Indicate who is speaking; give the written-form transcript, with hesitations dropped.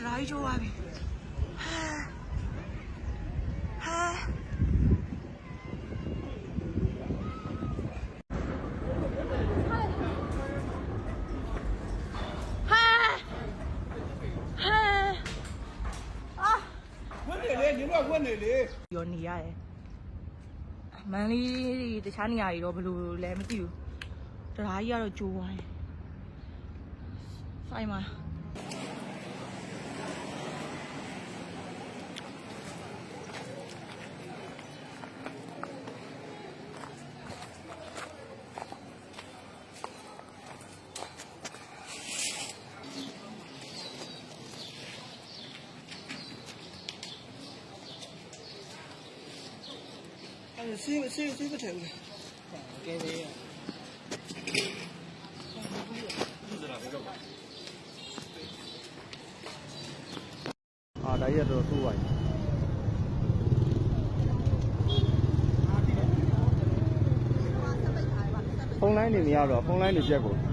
Speaker 1: 来着啊！ရောနေရတယ်မန်လေးတခြားနေရာတွေတော့ဘယ်လိုလဲမသိဘူးတရားကြီးကတော့ကျိုးသွားတယ်ဆိုင်မှာဆေးမထည့်ဘူးကဲပဲ
Speaker 2: ဒါကြီးကတော့ဆိုးပါပြီဖုန်းလိုင်းတွေမရတော့ဖုန်းလိုင်းတွေပြက်ကို